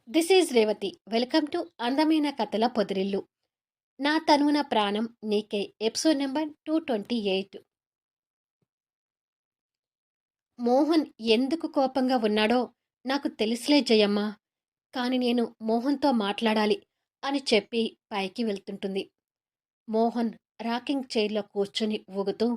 This is Revathi. Welcome to అందమైన కథల పొదిరిల్లు. నా తనువున ప్రాణం నీకే ఎపిసోడ్ నెంబర్ 228. మోహన్ ఎందుకు కోపంగా ఉన్నాడో నాకు తెలుసులే జయమ్మ. కాని నేను మోహన్తో మాట్లాడాలి అని చెప్పి పైకి వెళ్తుంటుంది. మోహన్ రాకింగ్ చైర్లో కూర్చొని ఊగుతూ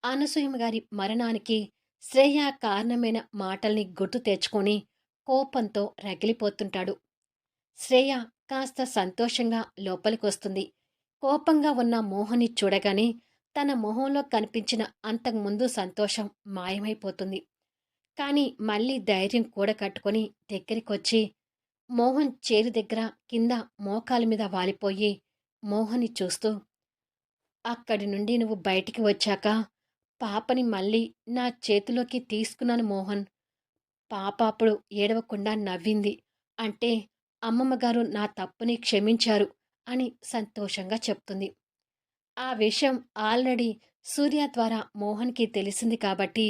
అనసూయమ్మ గారి మరణానికి శ్రేయ కారణమైన మాటల్ని గుర్తు తెచ్చుకొని కోపంతో రగిలిపోతుంటాడు. శ్రేయ కాస్త సంతోషంగా లోపలికొస్తుంది. కోపంగా ఉన్న మోహన్ని చూడగానే తన మొహంలో కనిపించిన అంతకుముందు సంతోషం మాయమైపోతుంది. కాని మళ్ళీ ధైర్యం కూడగట్టుకొని దగ్గరికొచ్చి మోహన్ చేరు దగ్గర కింద మోకాలి మీద వాలిపోయి మోహన్ని చూస్తూ, అక్కడి నుండి నువ్వు బయటికి వచ్చాక పాపని మళ్ళీ నా చేతిలోకి తీసుకున్నాను మోహన్. పాప అప్పుడు ఏడవకుండా నవ్వింది అంటే అమ్మమ్మగారు నా తప్పుని క్షమించారు అని సంతోషంగా చెప్తుంది. ఆ విషయం ఆల్రెడీ సూర్య ద్వారా మోహన్కి తెలిసింది కాబట్టి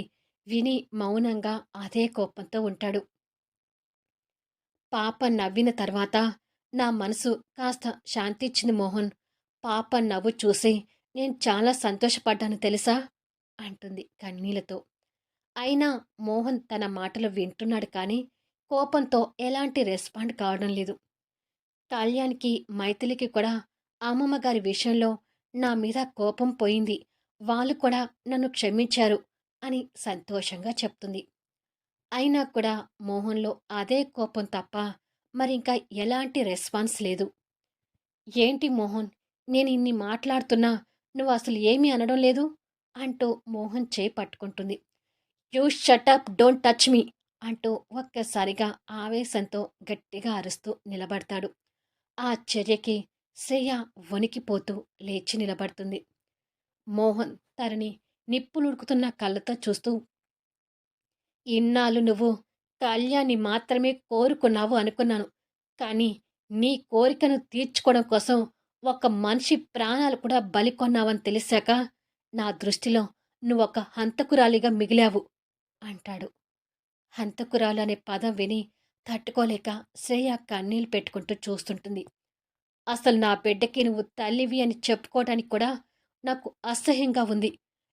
విని మౌనంగా అదే కోపంతో ఉంటాడు. పాప నవ్విన తర్వాత నా మనసు కాస్త శాంతిచ్చింది మోహన్. పాప నవ్వు చూసి నేను చాలా సంతోషపడ్డాను తెలుసా అంటుంది కన్నీళ్లతో. అయినా మోహన్ తన మాటలు వింటున్నాడు కానీ కోపంతో ఎలాంటి రెస్పాండ్ కావడం లేదు. కళ్యాణ్కి మైథిలికి కూడా అమ్మమ్మ గారి విషయంలో నా మీద కోపం పోయింది, వాళ్ళు కూడా నన్ను క్షమించారు అని సంతోషంగా చెప్తుంది. అయినా కూడా మోహన్లో అదే కోపం తప్ప మరింకా ఎలాంటి రెస్పాన్స్ లేదు. ఏంటి మోహన్, నేను ఇన్ని మాట్లాడుతున్నా నువ్వు అసలు ఏమీ అనడం లేదు అంటూ మోహన్ చేయి పట్టుకుంటుంది. You shut up, don't touch me అంటూ ఒక్కసారిగా ఆవేశంతో గట్టిగా అరుస్తూ నిలబడతాడు. ఆ చర్యకి శ్రేయ వణికిపోతూ లేచి నిలబడుతుంది. మోహన్ తనని నిప్పులుడుకుతున్న కళ్ళతో చూస్తూ, ఇన్నాళ్ళు నువ్వు కళ్యాణ్ణి మాత్రమే కోరుకున్నావు అనుకున్నాను. కానీ నీ కోరికను తీర్చుకోవడం కోసం ఒక మనిషి ప్రాణాలు కూడా బలికొన్నావని తెలిసాక నా దృష్టిలో నువ్వొక హంతకురాలిగా మిగిలావు అంటాడు. హంతకురాలు అనే పదం విని తట్టుకోలేక శ్రేయ కన్నీళ్లు పెట్టుకుంటూ చూస్తుంటుంది. అసలు నా బిడ్డకి నువ్వు తల్లివి అని చెప్పుకోవడానికి కూడా నాకు అసహ్యంగా ఉంది.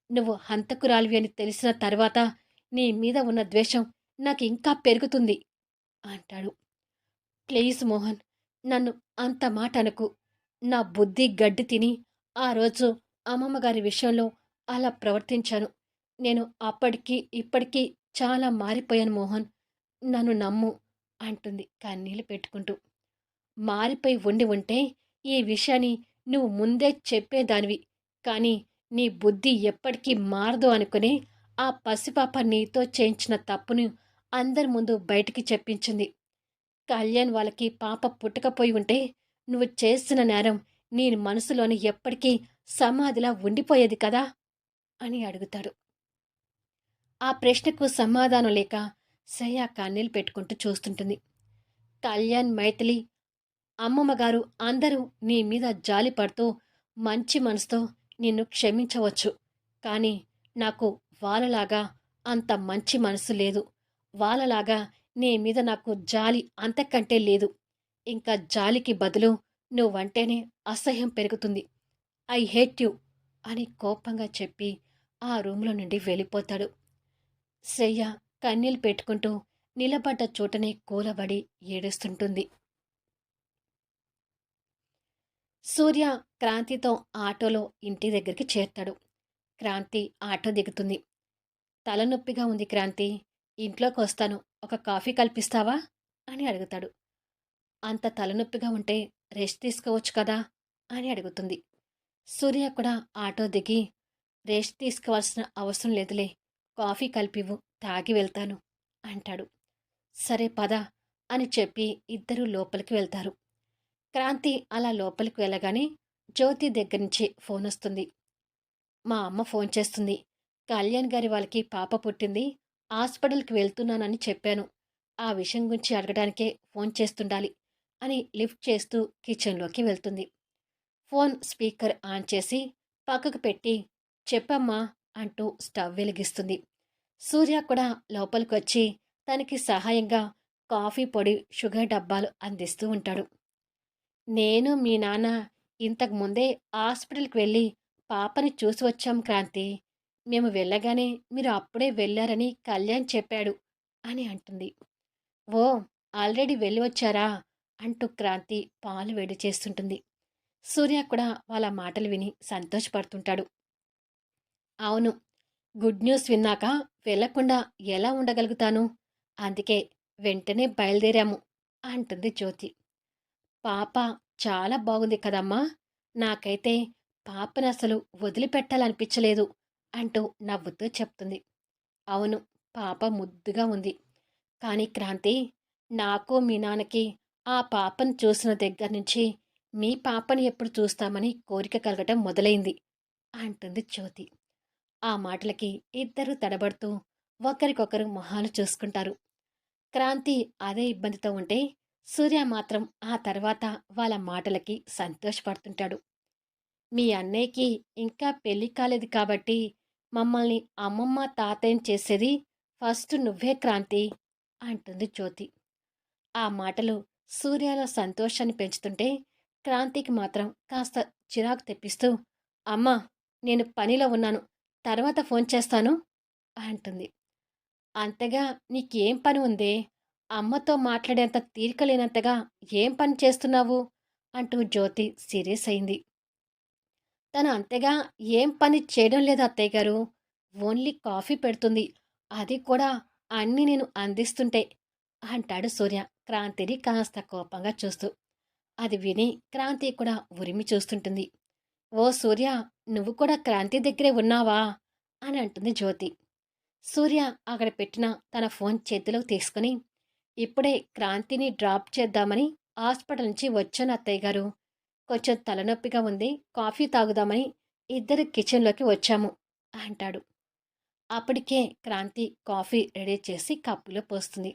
నువ్వు హంతకురాలివి అని తెలిసిన తర్వాత నీ మీద ఉన్న ద్వేషం నాకు ఇంకా పెరుగుతుంది అంటాడు. ప్లీజ్ మోహన్, నన్ను అంత మాట అనకు. నా బుద్ధి గడ్డి తిని ఆ రోజు అమ్మమ్మ గారి విషయంలో అలా ప్రవర్తించాను. నేను అప్పటికి ఇప్పటికీ చాలా మారిపోయాను మోహన్, నన్ను నమ్ము అంటుంది కన్నీళ్లు పెట్టుకుంటూ. మారిపోయి ఉండి ఉంటే ఈ విషయాన్ని నువ్వు ముందే చెప్పేదానివి. కానీ నీ బుద్ధి ఎప్పటికీ మారదు అనుకుని ఆ పసిపాప నీతో చేయించిన తప్పును అందరి ముందు బయటికి చెప్పించింది. కళ్యాణ్ వాళ్ళకి పాప పుట్టకపోయి ఉంటే నువ్వు చేసిన నేరం నీ మనసులోని ఎప్పటికీ సమాధిలా ఉండిపోయేది కదా అని అడుగుతాడు. ఆ ప్రశ్నకు సమాధానం లేక శ్రేయ కన్నీళ్ళు పెట్టుకుంటూ చూస్తుంటుంది. కళ్యాణ్, మైథిలి, అమ్మమ్మగారు అందరూ నీ మీద జాలి పడుతూ మంచి మనసుతో నిన్ను క్షమించవచ్చు. కానీ నాకు వాళ్ళలాగా అంత మంచి మనసు లేదు. వాళ్ళలాగా నీ మీద నాకు జాలి అంతకంటే లేదు. ఇంకా జాలికి బదులు నువ్వంటేనే అసహ్యం పెరుగుతుంది. ఐ హేట్ యు అని కోపంగా చెప్పి ఆ రూమ్లో నుండి వెళ్ళిపోతాడు. శ్రేయ కన్నీళ్ళు పెట్టుకుంటూ నిలబడ్డ చోటనే కూలబడి ఏడుస్తుంటుంది. సూర్య క్రాంతితో ఆటోలో ఇంటి దగ్గరికి చేరుతాడు. క్రాంతి ఆటో దిగుతుంది. తలనొప్పిగా ఉంది క్రాంతి, ఇంట్లోకి వస్తాను, ఒక కాఫీ కల్పిస్తావా అని అడుగుతాడు. అంత తలనొప్పిగా ఉంటే రెస్ట్ తీసుకోవచ్చు కదా అని అడుగుతుంది. సూర్య కూడా ఆటో దిగి, రెస్ట్ తీసుకోవాల్సిన అవసరం లేదులే, కాఫీ కలిపివు, తాగి వెళ్తాను అంటాడు. సరే పద అని చెప్పి ఇద్దరూ లోపలికి వెళ్తారు. క్రాంతి అలా లోపలికి వెళ్ళగానే జ్యోతి దగ్గర నుంచి ఫోన్ వస్తుంది. మా అమ్మ ఫోన్ చేస్తుంది. కళ్యాణ్ గారి వాళ్ళకి పాప పుట్టింది, హాస్పిటల్కి వెళ్తున్నానని చెప్పాను. ఆ విషయం గురించి అడగడానికే ఫోన్ చేస్తుండాలి అని లిఫ్ట్ చేస్తూ కిచెన్లోకి వెళ్తుంది. ఫోన్ స్పీకర్ ఆన్ చేసి పక్కకు పెట్టి చెప్పమ్మా అంటూ స్టవ్ వెలిగిస్తుంది. సూర్య కూడా లోపలికి వచ్చి తనకి సహాయంగా కాఫీ పొడి, షుగర్ డబ్బాలు అందిస్తూ ఉంటాడు. నేను మీ నాన్న ఇంతకు ముందే హాస్పిటల్‌కి వెళ్ళి పాపని చూసి వచ్చాం క్రాంతి. మేము వెళ్ళగానే మీరు అప్పుడే వెళ్లారని కళ్యాణ్ చెప్పాడు అని అంటుంది. ఓహ్! ఆల్రెడీ వెళ్ళి వచ్చారా? అంటూ క్రాంతి పాలు వేడి చేస్తుంటుంది. సూర్య కూడా వాళ్ళ మాటలు విని సంతోషపడుతుంటాడు. అవును. గుడ్ న్యూస్ విన్నాక వెళ్ళకుండా ఎలా ఉండగలుగుతాను? అందుకే వెంటనే బయలుదేరాము అంటుంది జ్యోతి. పాప చాలా బాగుంది కదమ్మా! నాకైతే పాపనసలు వదిలిపెట్టాలనిపించలేదు అంటూ నవ్వుతూ చెప్తుంది. అవును. పాప ముద్దుగా ఉంది. కానీ క్రాంతి, నాకు మీ నాన్నకి ఆ పాపను చూసిన దగ్గర నుంచి మీ పాపని ఎప్పుడు చూస్తామని కోరిక కలగటం మొదలైంది అంటుంది జ్యోతి. ఆ మాటలకి ఇద్దరూ తడబడుతూ ఒకరికొకరు మొహాలు చూసుకుంటారు. క్రాంతి అదే ఇబ్బందితో ఉంటే సూర్య మాత్రం ఆ తర్వాత వాళ్ళ మాటలకి సంతోషపడుతుంటాడు. మీ అన్నయ్యకి ఇంకా పెళ్లి కాలేదు కాబట్టి మమ్మల్ని అమ్మమ్మ తాతయ్యని చేసేది ఫస్ట్ నువ్వే క్రాంతి అంటుంది జ్యోతి. ఆ మాటలు సూర్యలో సంతోషాన్ని పెంచుతుంటే క్రాంతికి మాత్రం కాస్త చిరాకు తెప్పిస్తూ అమ్మా, నేను పనిలో ఉన్నాను, తర్వాత ఫోన్ చేస్తాను అంటుంది. అంతగా నీకేం పని ఉందే? అమ్మతో మాట్లాడేంత తీరిక లేనంతగా ఏం పని చేస్తున్నావు అంటూ జ్యోతి సీరియస్ అయింది. తను అంతగా ఏం పని చేయడం లేదు అత్తయ్య గారు. ఓన్లీ కాఫీ పెడుతుంది. అది కూడా అన్నీ నేను అందిస్తుంటే అంటాడు సూర్య క్రాంతిని కాస్త కోపంగా చూస్తూ. అది విని క్రాంతి కూడా ఉరిమి చూస్తుంటుంది. ఓ సూర్య, నువ్వు కూడా క్రాంతి దగ్గరే ఉన్నావా అని అంటుంది జ్యోతి. సూర్య అక్కడ పెట్టిన తన ఫోన్ చేతిలోకి తీసుకుని ఇప్పుడే క్రాంతిని డ్రాప్ చేద్దామని హాస్పిటల్ నుంచి వచ్చాను అత్తయ్య గారు. కొంచెం తలనొప్పిగా ఉంది, కాఫీ తాగుదామని ఇద్దరు కిచెన్లోకి వచ్చాము అంటాడు. అప్పటికే క్రాంతి కాఫీ రెడీ చేసి కప్పులో పోస్తుంది.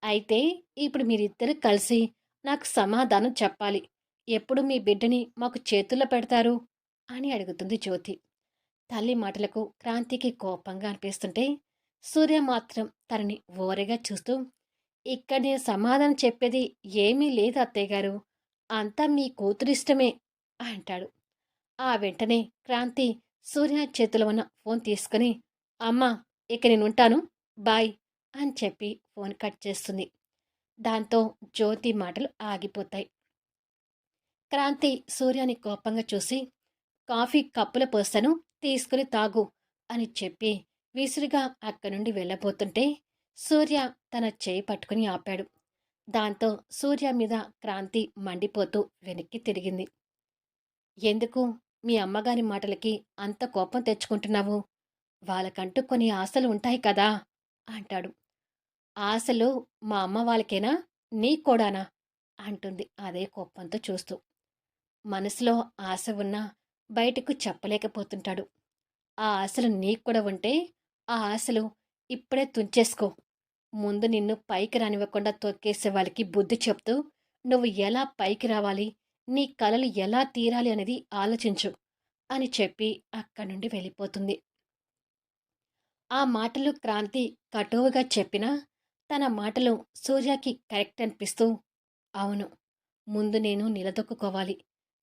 అయితే ఇప్పుడు మీరిద్దరు కలిసి నాకు సమాధానం చెప్పాలి. ఎప్పుడు మీ బిడ్డని మాకు చేతుల్లో పెడతారు అని అడుగుతుంది జ్యోతి. తల్లి మాటలకు క్రాంతికి కోపంగా అనిపిస్తుంటే సూర్య మాత్రం తనని ఓరగా చూస్తూ ఇక్కడ నేను సమాధానం చెప్పేది ఏమీ లేదు అత్తయ్య గారు. అంతా మీ కూతురిష్టమే అంటాడు. ఆ వెంటనే క్రాంతి సూర్య చేతిలో ఉన్న ఫోన్ తీసుకుని అమ్మా, ఇక నేనుంటాను, బాయ్ అని చెప్పి ఫోన్ కట్ చేస్తుంది. దాంతో జ్యోతి మాటలు ఆగిపోతాయి. క్రాంతి సూర్యాని కోపంగా చూసి కాఫీ కప్పులో పోస్తాను, తీసుకుని తాగు అని చెప్పి విసురుగా అక్కడి నుండి వెళ్ళబోతుంటే సూర్య తన చేయి పట్టుకుని ఆపాడు. దాంతో సూర్య మీద క్రాంతి మండిపోతూ వెనక్కి తిరిగింది. ఎందుకు మీ అమ్మగారి మాటలకి అంత కోపం తెచ్చుకుంటున్నావు? వాళ్ళకంటూ కొన్ని ఆశలు ఉంటాయి కదా అంటాడు. ఆశలు మా అమ్మ వాళ్ళకేనా, నీకూడానా అంటుంది అదే కోపంతో చూస్తూ. మనసులో ఆశ ఉన్నా బయటకు చెప్పలేకపోతుంటాడు. ఆ ఆశలు నీకు కూడా ఉంటే ఆ ఆశలు ఇప్పుడే తుంచేసుకో. ముందు నిన్ను పైకి రానివ్వకుండా తొక్కేసే వాళ్ళకి బుద్ధి చెప్తూ నువ్వు ఎలా పైకి రావాలి, నీ కలలు ఎలా తీరాలి అనేది ఆలోచించు అని చెప్పి అక్కడి నుండి వెళ్ళిపోతుంది. ఆ మాటలు క్రాంతి కటువుగా చెప్పినా తన మాటలు సూర్యకి కరెక్ట్ అనిపిస్తూ అవును, ముందు నేను నిలదొక్కుకోవాలి.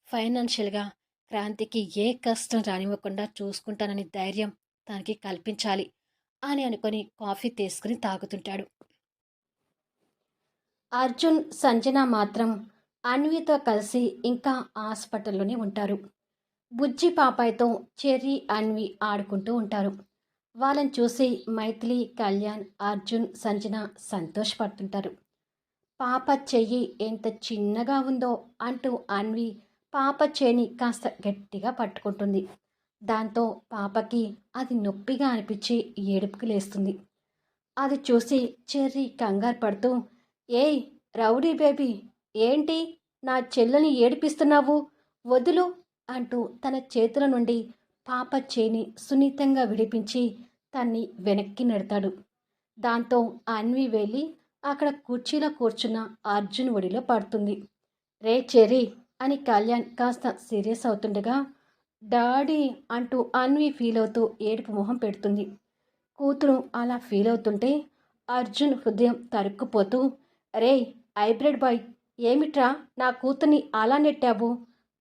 ఫైనాన్షియల్‌గా క్రాంతికి ఏ కష్టం రానివ్వకుండా చూసుకుంటానని ధైర్యం తనకి కల్పించాలి అని అనుకొని కాఫీ తీసుకుని తాగుతుంటాడు. అర్జున్, సంజన మాత్రం అన్వితో కలిసి ఇంకా హాస్పిటల్లోనే ఉంటారు. బుజ్జి పాపాయితో చెర్రీ, అన్వి ఆడుకుంటూ ఉంటారు. వాళ్ళని చూసి మైథిలి, కళ్యాణ్, అర్జున్, సంజన సంతోషపడుతుంటారు. పాప చెయ్యి ఎంత చిన్నగా ఉందో అంటూ అన్వి పాప చేయిని కాస్త గట్టిగా పట్టుకుంటుంది. దాంతో పాపకి అది నొప్పిగా అనిపించి ఏడుపుకి లేస్తుంది. అది చూసి చెర్రీ కంగారు పడుతూ ఏయ్ రౌడీ బేబీ, ఏంటి నా చెల్లెని ఏడిపిస్తున్నావు, వదులు అంటూ తన చేతుల నుండి పాప చేయిని సున్నితంగా విడిపించి తన్ని వెనక్కి నెడతాడు. దాంతో అన్వి వెళ్ళి అక్కడ కుర్చీలో కూర్చున్న అర్జున్ ఒడిలో పడుతుంది. రే చెర్రీ అని కళ్యాణ్ కాస్త సీరియస్ అవుతుండగా డాడీ అంటూ అన్వి ఫీల్ అవుతూ ఏడుపు మొహం పెడుతుంది. కూతురు అలా ఫీల్ అవుతుంటే అర్జున్ హృదయం తరుక్కుపోతూ రేయ్ హైబ్రిడ్ బాయ్, ఏమిట్రా నా కూతుర్ని అలా నెట్టావు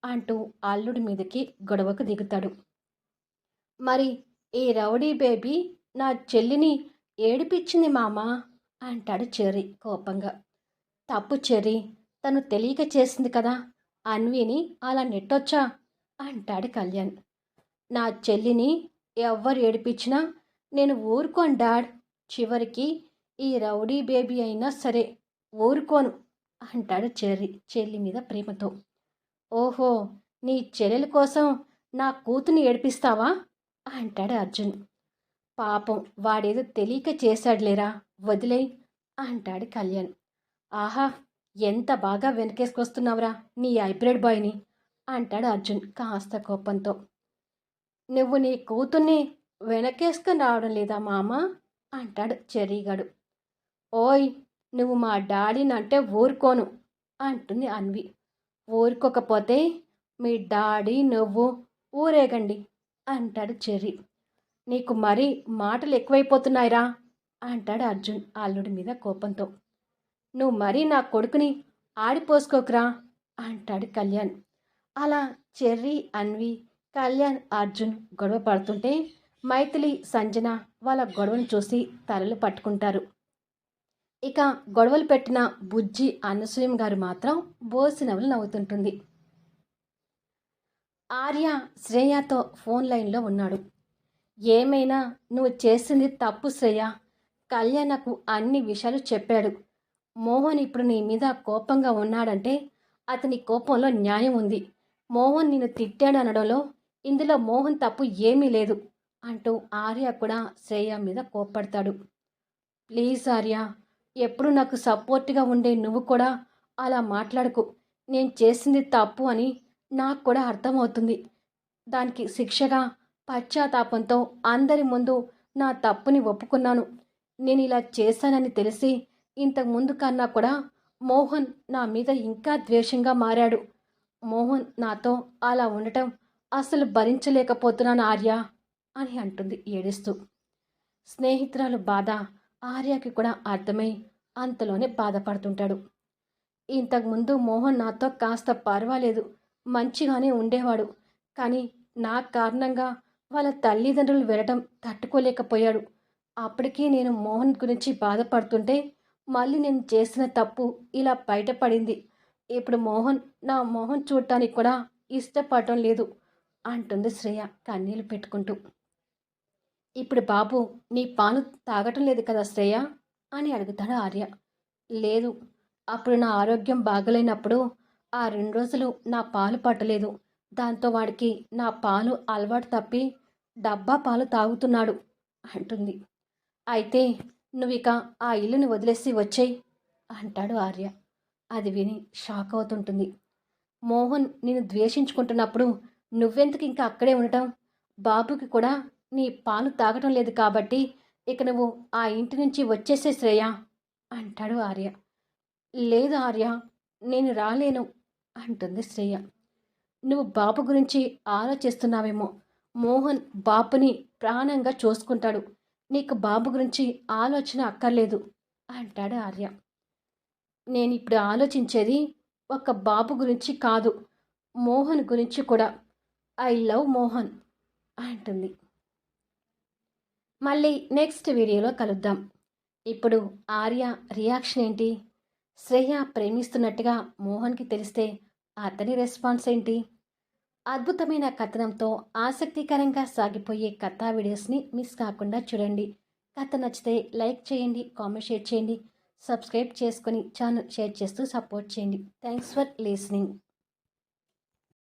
అంటూ అల్లుడి మీదకి గొడవకు దిగుతాడు. మరి ఈ రౌడీ బేబీ నా చెల్లిని ఏడిపించింది మామా అంటాడు చెర్రీ కోపంగా. తప్పు చెర్రీ, తను తెలియక చేసింది కదా, అన్విని అలా నెట్టొచ్చా అంటాడు కళ్యాణ్. నా చెల్లిని ఎవ్వరు ఏడిపించినా నేను ఊరుకోను డాడ్, చివరికి ఈ రౌడీ బేబీ అయినా సరే ఊరుకోను అంటాడు చెర్రీ చెల్లి మీద ప్రేమతో. ఓహో, నీ చెల్లెల కోసం నా కూతుని ఏడిపిస్తావా అంటాడు అర్జున్. పాపం వాడేదో తెలియక చేశాడులేరా, వదిలేయ్ అంటాడు కళ్యాణ్. ఆహా, ఎంత బాగా వెనకేసుకొస్తున్నావురా నీ హైబ్రిడ్ బాయ్ని అంటాడు అర్జున్ కాస్త కోపంతో. నువ్వు నీ కూతుర్ని వెనకేసుకొని రావడం లేదా మామ అంటాడు చెర్రీగాడు. ఓయ్, నువ్వు మా డాడీని అంటే ఊరుకోను అంటుంది అన్వి. ఊరుకోకపోతే మీ డాడీ నువ్వు ఊరేగండి అంటాడు చెర్రీ. నీకు మరీ మాటలు ఎక్కువైపోతున్నాయిరా అంటాడు అర్జున్ అల్లుడి మీద కోపంతో. నువ్వు మరీ నా కొడుకుని ఆడిపోసుకోకురా అంటాడు కళ్యాణ్. అలా చెర్రీ, అన్వి, కళ్యాణ్, అర్జున్ గొడవ పడుతుంటే మైథిలి, సంజన వాళ్ళ గొడవను చూసి తలలు పట్టుకుంటారు. ఇక గొడవలు పెట్టిన బుజ్జి అనసూయం గారు మాత్రం బోసినవ్వులు నవ్వుతుంటుంది. ఆర్య శ్రేయతో ఫోన్ లైన్లో ఉన్నాడు. ఏమైనా నువ్వు చేసింది తప్పు శ్రేయ, కళ్యాణ్ నాకు అన్ని విషయాలు చెప్పాడు. మోహన్ ఇప్పుడు నీ మీద కోపంగా ఉన్నాడంటే అతని కోపంలో న్యాయం ఉంది. మోహన్ నిన్ను తిట్టాడు అనడంలో ఇందులో మోహన్ తప్పు ఏమీ లేదు అంటూ ఆర్య కూడా శ్రేయ మీద కోప్పడతాడు. ప్లీజ్ ఆర్య, ఎప్పుడు నాకు సపోర్ట్గా ఉండే నువ్వు కూడా అలా మాట్లాడకు. నేను చేసింది తప్పు అని నాకు కూడా అర్థమవుతుంది. దానికి శిక్షగా పశ్చాత్తాపంతో అందరి ముందు నా తప్పుని ఒప్పుకున్నాను. నేను ఇలా చేశానని తెలిసి ఇంతకుముందు కన్నా కూడా మోహన్ నా మీద ఇంకా ద్వేషంగా మారాడు. మోహన్ నాతో అలా ఉండటం అసలు భరించలేకపోతున్నాను ఆర్య అని అంటుంది ఏడుస్తూ. స్నేహితురాలు బాధ ఆర్యకి కూడా అర్థమై అంతలోనే బాధపడుతుంటాడు. ఇంతకుముందు మోహన్ నాతో కాస్త పర్వాలేదు, మంచిగానే ఉండేవాడు. కానీ నా కారణంగా వాళ్ళ తల్లిదండ్రులు వెళ్ళటం తట్టుకోలేకపోయాడు. అప్పటికీ నేను మోహన్ గురించి బాధపడుతుంటే మళ్ళీ నేను చేసిన తప్పు ఇలా బయటపడింది. ఇప్పుడు నా మోహన్ చూడటానికి కూడా ఇష్టపడటం లేదు అంటుంది శ్రేయ కన్నీళ్ళు పెట్టుకుంటూ. ఇప్పుడు బాబు నీ పాలు తాగటం లేదు కదా శ్రేయ అని అడుగుతాడు ఆర్య. లేదు, అప్పుడు నా ఆరోగ్యం బాగలేనప్పుడు ఆ 2 రోజులు నా పాలు పట్టలేదు. దాంతో వాడికి నా పాలు అలవాటు తప్పి డబ్బా పాలు తాగుతున్నాడు అంటుంది. అయితే నువ్విక ఆ ఇల్లుని వదిలేసి వచ్చేయి అంటాడు ఆర్య. అది విని షాక్ అవుతుంటుంది. మోహన్ నిన్ను ద్వేషించుకుంటున్నప్పుడు నువ్వెందుకు ఇంకా అక్కడే ఉండటం? బాబుకి కూడా నీ పాలు తాగటం లేదు కాబట్టి ఇక నువ్వు ఆ ఇంటి నుంచి వచ్చేసే శ్రేయ అంటాడు ఆర్య. లేదు ఆర్య, నేను రాలేను అంటుంది శ్రేయ. నువ్వు బాబు గురించి ఆలోచిస్తున్నావేమో. మోహన్ బాబుని ప్రాణంగా చూసుకుంటాడు. నీకు బాబు గురించి ఆలోచన అక్కర్లేదు అంటాడు ఆర్య. నేను ఇప్పుడు ఆలోచించేది ఒక బాబు గురించి కాదు, మోహన్ గురించి కూడా. ఐ లవ్ మోహన్ అంటుంది. మళ్ళీ నెక్స్ట్ వీడియోలో కలుద్దాం. ఇప్పుడు ఆర్య రియాక్షన్ ఏంటి? శ్రేయ ప్రేమిస్తున్నట్టుగా మోహన్కి తెలిస్తే అతని రెస్పాన్స్ ఏంటి? అద్భుతమైన కథనంతో ఆసక్తికరంగా సాగిపోయే కథా వీడియోస్ని మిస్ కాకుండా చూడండి. కథ నచ్చితే లైక్ చేయండి, కామెంట్ షేర్ చేయండి, సబ్స్క్రైబ్ చేసుకొని ఛానల్ షేర్ చేస్తూ సపోర్ట్ చేయండి. Thanks for listening.